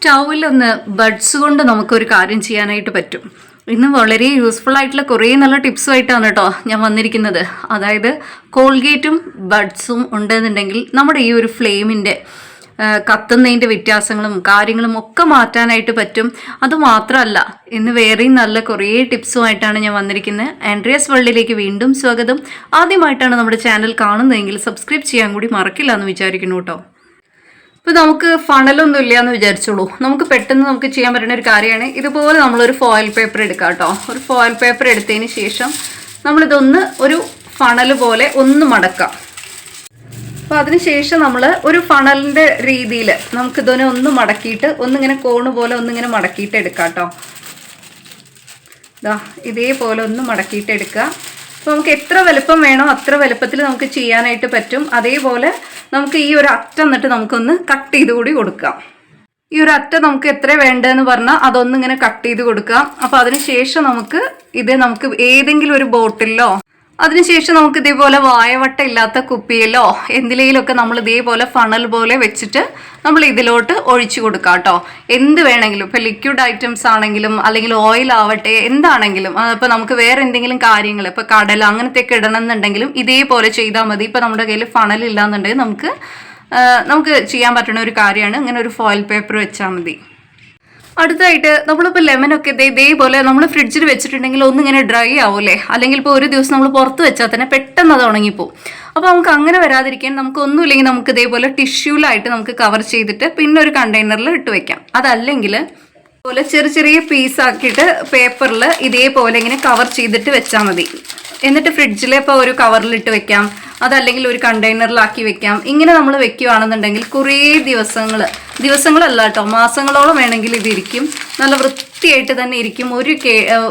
സ്റ്റൗവിലൊന്ന് buds കൊണ്ട് നമുക്കൊരു കാര്യം ചെയ്യാനായിട്ട് പറ്റും. ഇന്ന് വളരെ യൂസ്ഫുൾ ആയിട്ടുള്ള കുറേ നല്ല ടിപ്സുമായിട്ടാണ് കേട്ടോ ഞാൻ വന്നിരിക്കുന്നത്. അതായത് കോൾഗേറ്റും ബഡ്സും ഉണ്ടെന്നുണ്ടെങ്കിൽ നമ്മുടെ ഈ ഒരു ഫ്ലെയിമിൻ്റെ കത്തുന്നതിൻ്റെ വ്യത്യാസങ്ങളും കാര്യങ്ങളും ഒക്കെ മാറ്റാനായിട്ട് പറ്റും. അതുമാത്രമല്ല, ഇന്ന് വേറെയും നല്ല കുറേ ടിപ്സുമായിട്ടാണ് ഞാൻ വന്നിരിക്കുന്നത്. ആൻഡ്രിയാസ് വേൾഡിലേക്ക് വീണ്ടും സ്വാഗതം. ആദ്യമായിട്ടാണ് നമ്മുടെ ചാനൽ കാണുന്നതെങ്കിൽ സബ്സ്ക്രൈബ് ചെയ്യാൻ കൂടി മറക്കില്ല എന്ന് വിചാരിക്കുന്നു കേട്ടോ. ഇപ്പോൾ നമുക്ക് ഫണലൊന്നും ഇല്ല എന്ന് വിചാരിച്ചോളൂ, നമുക്ക് പെട്ടെന്ന് നമുക്ക് ചെയ്യാൻ പറ്റുന്ന ഒരു കാര്യമാണ് ഇതുപോലെ നമ്മളൊരു ഫോയിൽ പേപ്പർ എടുക്കുക കേട്ടോ. ഒരു ഫോയിൽ പേപ്പർ എടുത്തതിന് ശേഷം നമ്മളിതൊന്ന് ഒരു ഫണൽ പോലെ ഒന്ന് മടക്കാം. അപ്പോൾ അതിനുശേഷം നമ്മൾ ഒരു ഫണലിൻ്റെ രീതിയിൽ നമുക്കിതിനെ ഒന്ന് മടക്കിയിട്ട് ഒന്നിങ്ങനെ കോണ് പോലെ ഒന്നിങ്ങനെ മടക്കിയിട്ട് എടുക്കാം കേട്ടോ. ഇതാ ഇതേപോലെ ഒന്ന് മടക്കിയിട്ട് എടുക്കുക. അപ്പോൾ നമുക്ക് എത്ര വലുപ്പം വേണോ അത്ര വലുപ്പത്തിൽ നമുക്ക് ചെയ്യാനായിട്ട് പറ്റും. അതേപോലെ നമുക്ക് ഈ ഒരു അറ്റ എന്നിട്ട് നമുക്കൊന്ന് കട്ട് ചെയ്ത് കൂടി കൊടുക്കാം. ഈ ഒരു അറ്റ നമുക്ക് എത്ര വേണ്ടതെന്ന് പറഞ്ഞാൽ അതൊന്നിങ്ങനെ കട്ട് ചെയ്ത് കൊടുക്കാം. അപ്പോൾ അതിനുശേഷം നമുക്ക് ഏതെങ്കിലും ഒരു ബോട്ടിലോ അതിനുശേഷം നമുക്ക് ഇതേപോലെ വായവട്ട ഇല്ലാത്ത കുപ്പിയിലോ എന്തിലേലൊക്കെ നമ്മൾ ഇതേപോലെ ഫണൽ പോലെ വെച്ചിട്ട് നമ്മൾ ഇതിലോട്ട് ഒഴിച്ചു കൊടുക്കാം കേട്ടോ. എന്ത് വേണമെങ്കിലും, ഇപ്പോൾ ലിക്വിഡ് ഐറ്റംസ് ആണെങ്കിലും അല്ലെങ്കിൽ ഓയിൽ ആവട്ടെ എന്താണെങ്കിലും, ഇപ്പോൾ നമുക്ക് വേറെ എന്തെങ്കിലും കാര്യങ്ങൾ ഇപ്പോൾ കടല അങ്ങനത്തെയൊക്കെ ഇടണം എന്നുണ്ടെങ്കിലും ഇതേപോലെ ചെയ്താൽ മതി. ഇപ്പോൾ നമ്മുടെ കയ്യിൽ ഫണൽ ഇല്ലാന്നുണ്ടെങ്കിൽ നമുക്ക് ചെയ്യാൻ പറ്റുന്ന ഒരു കാര്യമാണ് ഇങ്ങനെ ഒരു ഫോയിൽ പേപ്പർ വെച്ചാൽ മതി. അടുത്തായിട്ട് നമ്മളിപ്പോൾ ലെമനൊക്കെ ഇതേപോലെ നമ്മൾ ഫ്രിഡ്ജിൽ വെച്ചിട്ടുണ്ടെങ്കിൽ ഒന്നിങ്ങനെ ഡ്രൈ ആവുമല്ലേ, അല്ലെങ്കിൽ ഇപ്പോൾ ഒരു ദിവസം നമ്മൾ പുറത്ത് വെച്ചാൽ തന്നെ പെട്ടെന്ന് അത് ഉണങ്ങിപ്പോവും. അപ്പോൾ നമുക്ക് അങ്ങനെ വരാതിരിക്കാൻ നമുക്ക് ഒന്നുമില്ലെങ്കിൽ നമുക്ക് ഇതേപോലെ ടിഷ്യൂലായിട്ട് നമുക്ക് കവർ ചെയ്തിട്ട് പിന്നെ ഒരു കണ്ടെയ്നറിൽ ഇട്ട് വെക്കാം. അതല്ലെങ്കിൽ ഇതുപോലെ ചെറിയ ചെറിയ പീസാക്കിയിട്ട് പേപ്പറിൽ ഇതേപോലെ ഇങ്ങനെ കവർ ചെയ്തിട്ട് വെച്ചാൽ മതി. എന്നിട്ട് ഫ്രിഡ്ജിൽ ഇപ്പോൾ ഒരു കവറിലിട്ട് വെക്കാം, അതല്ലെങ്കിൽ ഒരു കണ്ടെയ്നറിലാക്കി വെക്കാം. ഇങ്ങനെ നമ്മൾ വെക്കുകയാണെന്നുണ്ടെങ്കിൽ കുറേ ദിവസങ്ങളല്ല കേട്ടോ, മാസങ്ങളോളം വേണമെങ്കിൽ ഇതിരിക്കും. നല്ല വൃത്തിയായിട്ട് തന്നെ ഇരിക്കും.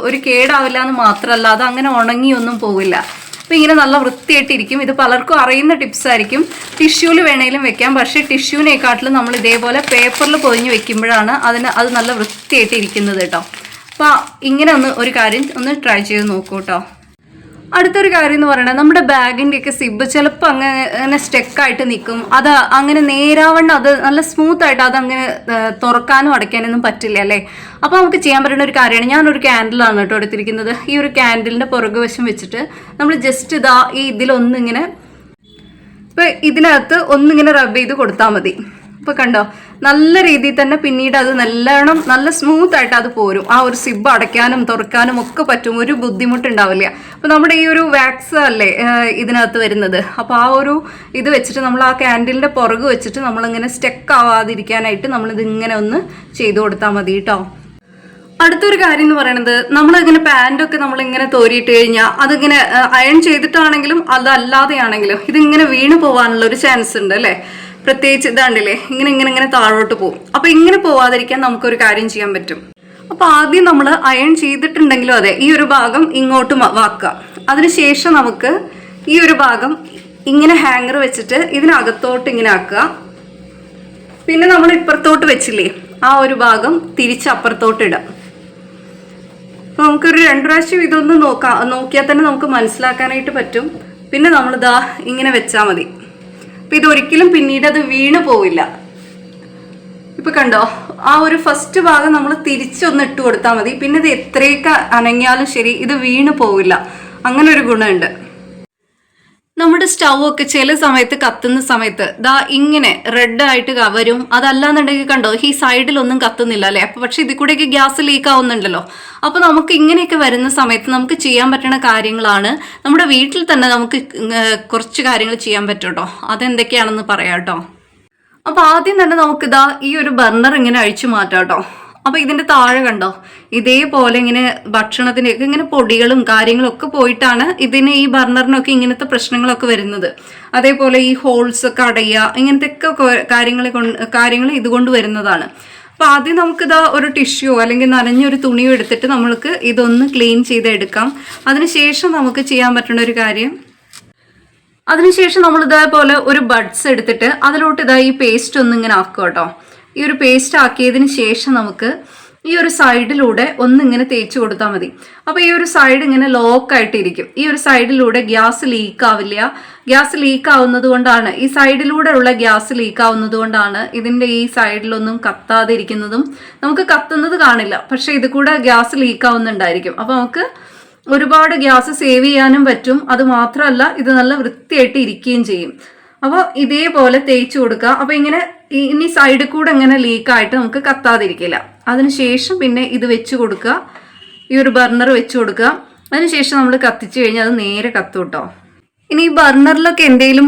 ഒരു കേടാവില്ല എന്ന് മാത്രമല്ല, അത് അങ്ങനെ ഉണങ്ങിയൊന്നും പോവില്ല. അപ്പോൾ ഇങ്ങനെ നല്ല വൃത്തിയായിട്ടിരിക്കും. ഇത് പലർക്കും അറിയുന്ന ടിപ്സ് ആയിരിക്കും. ടിഷ്യൂവിൽ വേണമെങ്കിലും വെക്കാം, പക്ഷേ ടിഷ്യൂവിനെക്കാട്ടിലും നമ്മൾ ഇതേപോലെ പേപ്പറിൽ പൊതിഞ്ഞ് വെക്കുമ്പോഴാണ് അത് നല്ല വൃത്തിയായിട്ട് ഇരിക്കുന്നത് കേട്ടോ. അപ്പോൾ ഇങ്ങനെ ഒരു കാര്യം ഒന്ന് ട്രൈ ചെയ്ത് നോക്കൂ കേട്ടോ. അടുത്തൊരു കാര്യം എന്ന് പറയുന്നത്, നമ്മുടെ ബാഗിൻ്റെയൊക്കെ സിബ് ചിലപ്പോൾ അങ്ങനെ സ്റ്റെക്കായിട്ട് നിൽക്കും. അത് അങ്ങനെ നേരാവണ്ണം അത് നല്ല സ്മൂത്തായിട്ട് അതങ്ങനെ തുറക്കാനും അടയ്ക്കാനൊന്നും പറ്റില്ല അല്ലേ. അപ്പോൾ നമുക്ക് ചെയ്യാൻ പറ്റുന്ന ഒരു കാര്യമാണ്, ഞാനൊരു ക്യാൻഡിലാണ് കേട്ടോ എടുത്തിരിക്കുന്നത്. ഈ ഒരു ക്യാൻഡിലിൻ്റെ പുറകുവശം വെച്ചിട്ട് നമ്മൾ ജസ്റ്റ് ഇതിലൊന്നിങ്ങനെ ഇപ്പോൾ ഇതിനകത്ത് ഒന്നിങ്ങനെ റബ്ബ് ചെയ്ത് കൊടുത്താൽ മതി. ഇപ്പോൾ കണ്ടോ, നല്ല രീതിയിൽ തന്നെ പിന്നീട് അത് നല്ല സ്മൂത്തായിട്ട് അത് പോരും. ആ ഒരു സിബ് അടയ്ക്കാനും തുറക്കാനും ഒക്കെ പറ്റും, ഒരു ബുദ്ധിമുട്ടുണ്ടാവില്ല. അപ്പോൾ നമ്മുടെ ഈ ഒരു വാക്സ് അല്ലേ ഇതിനകത്ത് വരുന്നത്, അപ്പോൾ ആ ഒരു ഇത് വെച്ചിട്ട് നമ്മൾ ആ ക്യാൻഡിലിൻ്റെ പുറകു വെച്ചിട്ട് നമ്മളിങ്ങനെ സ്റ്റെക്ക് ആവാതിരിക്കാനായിട്ട് നമ്മളിതിങ്ങനെ ഒന്ന് ചെയ്ത് കൊടുത്താൽ മതി കേട്ടോ. അടുത്തൊരു കാര്യം എന്ന് പറയുന്നത്, നമ്മളിങ്ങനെ പാൻറ്റൊക്കെ നമ്മളിങ്ങനെ തോരിയിട്ട് കഴിഞ്ഞാൽ അതിങ്ങനെ അയൺ ചെയ്തിട്ടാണെങ്കിലും അതല്ലാതെയാണെങ്കിലും ഇതിങ്ങനെ വീണ് പോകാനുള്ള ഒരു ചാൻസ് ഉണ്ട് അല്ലേ. പ്രത്യേകിച്ച് ഇതാണ്ടില്ലേ, ഇങ്ങനെ താഴോട്ട് പോകും. അപ്പോൾ ഇങ്ങനെ പോവാതിരിക്കാൻ നമുക്കൊരു കാര്യം ചെയ്യാൻ പറ്റും. അപ്പോൾ ആദ്യം നമ്മൾ അയൺ ചെയ്തിട്ടുണ്ടെങ്കിലും അതെ, ഈ ഒരു ഭാഗം ഇങ്ങോട്ട് വാക്കുക. അതിനുശേഷം നമുക്ക് ഈ ഒരു ഭാഗം ഇങ്ങനെ ഹാങ്ങർ വെച്ചിട്ട് ഇതിനകത്തോട്ട് ഇങ്ങനെ ആക്കുക. പിന്നെ നമ്മൾ ഇപ്പുറത്തോട്ട് വെച്ചില്ലേ, ആ ഒരു ഭാഗം തിരിച്ചപ്പുറത്തോട്ട് ഇടാം. അപ്പോൾ നമുക്കൊരു 2 പ്രാവശ്യം ഇതൊന്ന് നോക്കിയാൽ തന്നെ നമുക്ക് മനസ്സിലാക്കാനായിട്ട് പറ്റും. പിന്നെ നമ്മളിതാ ഇങ്ങനെ വെച്ചാൽ മതി. അപ്പം ഇതൊരിക്കലും പിന്നീട് അത് വീണ് പോവില്ല. ഇപ്പം കണ്ടോ, ആ ഒരു ഫസ്റ്റ് ഭാഗം നമ്മൾ തിരിച്ചൊന്ന് ഇട്ട് കൊടുത്താൽ മതി. പിന്നെ ഇത് എത്രയൊക്കെ അനങ്ങിയാലും ശരി ഇത് വീണ് പോവില്ല. അങ്ങനെ ഒരു ഗുണമുണ്ട്. നമ്മുടെ സ്റ്റൗ ഒക്കെ ചില സമയത്ത് കത്തുന്ന സമയത്ത് ഇങ്ങനെ റെഡ് ആയിട്ട് വരും. അതല്ലാന്നുണ്ടെങ്കിൽ കണ്ടോ, ഈ സൈഡിലൊന്നും കത്തുന്നില്ല അല്ലേ. അപ്പോൾ പക്ഷെ ഇതിൽ കൂടെയൊക്കെ ഗ്യാസ് ലീക്ക് ആവുന്നുണ്ടല്ലോ. അപ്പോൾ നമുക്ക് ഇങ്ങനെയൊക്കെ വരുന്ന സമയത്ത് നമുക്ക് ചെയ്യാൻ പറ്റുന്ന കാര്യങ്ങളാണ്, നമ്മുടെ വീട്ടിൽ തന്നെ നമുക്ക് കുറച്ച് കാര്യങ്ങൾ ചെയ്യാൻ പറ്റും കേട്ടോ. അതെന്തൊക്കെയാണെന്ന് പറയാം കേട്ടോ. അപ്പോൾ ആദ്യം തന്നെ നമുക്കിതാ ഈ ഒരു ബർണർ ഇങ്ങനെ അഴിച്ചു മാറ്റാം കേട്ടോ. അപ്പോൾ ഇതിൻ്റെ താഴെ കണ്ടോ, ഇതേപോലെ ഇങ്ങനെ ഭക്ഷണത്തിൻ്റെയൊക്കെ ഇങ്ങനെ പൊടികളും കാര്യങ്ങളൊക്കെ പോയിട്ടാണ് ഈ ബർണറിനൊക്കെ ഇങ്ങനത്തെ പ്രശ്നങ്ങളൊക്കെ വരുന്നത്. അതേപോലെ ഈ ഹോൾസ് ഒക്കെ അടയുക, ഇങ്ങനത്തെയൊക്കെ കാര്യങ്ങൾ ഇതുകൊണ്ട് വരുന്നതാണ്. അപ്പോൾ ആദ്യം നമുക്കിതാ ഒരു ടിഷ്യൂ അല്ലെങ്കിൽ നനഞ്ഞൊരു തുണിയോ എടുത്തിട്ട് നമ്മൾക്ക് ഇതൊന്ന് ക്ലീൻ ചെയ്തെടുക്കാം. അതിനുശേഷം നമുക്ക് ചെയ്യാൻ പറ്റുന്ന ഒരു കാര്യം, അതിനുശേഷം നമ്മൾ ഇതേപോലെ ഒരു ബഡ്സ് എടുത്തിട്ട് അതിലോട്ട് ഈ പേസ്റ്റ് ഒന്നിങ്ങനെ ആക്കുക കേട്ടോ. ഈ ഒരു പേസ്റ്റ് ആക്കിയതിന് ശേഷം നമുക്ക് ഈ ഒരു സൈഡിലൂടെ ഒന്നിങ്ങനെ തേച്ച് കൊടുത്താൽ മതി. അപ്പോൾ ഈ ഒരു സൈഡ് ഇങ്ങനെ ലോക്കായിട്ടിരിക്കും. ഈ ഒരു സൈഡിലൂടെ ഗ്യാസ് ലീക്ക് ആവില്ല. ഗ്യാസ് ലീക്ക് ആവുന്നത് കൊണ്ടാണ്, ഈ സൈഡിലൂടെ ഉള്ള ഗ്യാസ് ലീക്ക് ആവുന്നത് കൊണ്ടാണ് ഇതിൻ്റെ ഈ സൈഡിലൊന്നും കത്താതെ ഇരിക്കുന്നതും. നമുക്ക് കത്തുന്നത് കാണില്ല, പക്ഷെ ഇത് കൂടെ ഗ്യാസ് ലീക്ക് ആവുന്നുണ്ടായിരിക്കും. അപ്പോൾ നമുക്ക് ഒരുപാട് ഗ്യാസ് സേവ് ചെയ്യാനും പറ്റും. അത് മാത്രമല്ല ഇത് നല്ല വൃത്തിയായിട്ട് ഇരിക്കുകയും ചെയ്യും. അപ്പോൾ ഇതേപോലെ തേച്ച് കൊടുക്കുക. അപ്പോൾ ഇങ്ങനെ ഇനി സൈഡിൽ കൂടെ ഇങ്ങനെ ലീക്കായിട്ട് നമുക്ക് കത്താതിരിക്കില്ല. അതിനുശേഷം പിന്നെ ഇത് വെച്ച് കൊടുക്കുക, ഈ ഒരു ബർണർ വെച്ച് കൊടുക്കുക. അതിനുശേഷം നമ്മൾ കത്തിച്ച് കഴിഞ്ഞാൽ അത് നേരെ കത്തും കേട്ടോ. ഇനി ഈ ബർണറിലൊക്കെ എന്തെങ്കിലും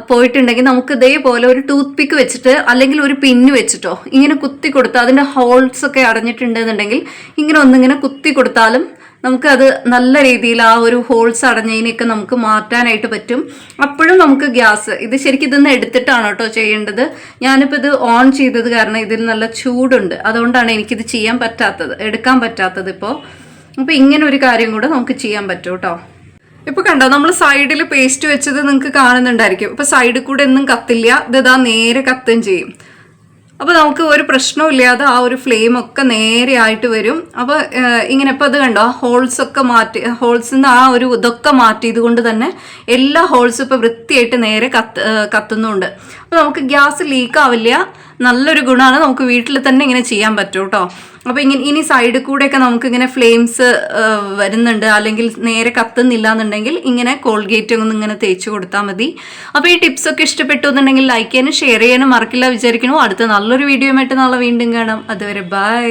പോയിട്ടുണ്ടെങ്കിൽ നമുക്ക് ഇതേപോലെ ഒരു ടൂത്ത് പിക്ക് വെച്ചിട്ട് അല്ലെങ്കിൽ ഒരു പിന്ന് വെച്ചിട്ടോ ഇങ്ങനെ കുത്തി കൊടുത്താൽ, അതിൻ്റെ ഹോൾസ് ഒക്കെ അടഞ്ഞിട്ടുണ്ടെന്നുണ്ടെങ്കിൽ ഇങ്ങനെ ഒന്നിങ്ങനെ കുത്തി കൊടുത്താലും നമുക്കത് നല്ല രീതിയിൽ ആ ഒരു ഹോൾസ് അടഞ്ഞതിനെയൊക്കെ നമുക്ക് മാറ്റാനായിട്ട് പറ്റും. അപ്പോഴും നമുക്ക് ഗ്യാസ്, ഇത് ശരിക്കും ഇതൊന്ന് എടുത്തിട്ടാണ് കേട്ടോ ചെയ്യേണ്ടത്. ഞാനിപ്പോൾ ഇത് ഓൺ ചെയ്തത് കാരണം ഇതിൽ നല്ല ചൂടുണ്ട്, അതുകൊണ്ടാണ് എനിക്കിത് ചെയ്യാൻ പറ്റാത്തത്, എടുക്കാൻ പറ്റാത്തത് ഇപ്പോൾ. അപ്പോൾ ഇങ്ങനെ ഒരു കാര്യം കൂടെ നമുക്ക് ചെയ്യാൻ പറ്റും കേട്ടോ. ഇപ്പോൾ കണ്ടോ, നമ്മൾ സൈഡിൽ പേസ്റ്റ് വെച്ചത് നിങ്ങൾക്ക് കാണുന്നുണ്ടായിരിക്കും. ഇപ്പോൾ സൈഡിൽ കൂടെ ഒന്നും കത്തില്ല, ഇതാ നേരെ കത്തുകയും ചെയ്യും. അപ്പോൾ നമുക്ക് ഒരു പ്രശ്നമില്ലാതെ ആ ഒരു ഫ്ലെയിം ഒക്കെ നേരെ ആയിട്ട് വരും. അപ്പോൾ ഇങ്ങനെ ഇപ്പോൾ അത് കണ്ടോ, ഹോൾസൊക്കെ മാറ്റി, ഹോൾസിൽ നിന്ന് ആ ഒരു ഇതൊക്കെ മാറ്റിയത് കൊണ്ട് തന്നെ എല്ലാ ഹോൾസും ഇപ്പോൾ വൃത്തിയായിട്ട് നേരെ കത്തുന്നുണ്ട്. അപ്പോൾ നമുക്ക് ഗ്യാസ് ലീക്ക് ആവില്ല. നല്ലൊരു ഗുണമാണ്, നമുക്ക് വീട്ടിൽ തന്നെ ഇങ്ങനെ ചെയ്യാൻ പറ്റും കേട്ടോ. അപ്പോൾ ഇനി സൈഡിൽ കൂടെയൊക്കെ നമുക്ക് ഇങ്ങനെ ഫ്ലെയിംസ് വരുന്നുണ്ട്, അല്ലെങ്കിൽ നേരെ കത്തുന്നില്ല എന്നുണ്ടെങ്കിൽ ഇങ്ങനെ കോൾഗേറ്റ് ഒന്നും ഇങ്ങനെ തേച്ച് കൊടുത്താൽ മതി. അപ്പോൾ ഈ ടിപ്സൊക്കെ ഇഷ്ടപ്പെട്ടു എന്നുണ്ടെങ്കിൽ ലൈക്ക് ചെയ്യാനും ഷെയർ ചെയ്യാനും മറക്കില്ല വിചാരിക്കുന്നു. അടുത്ത നല്ലൊരു വീഡിയോ ആയിട്ട് നാളെ വീണ്ടും കാണാം. അതുവരെ ബൈ.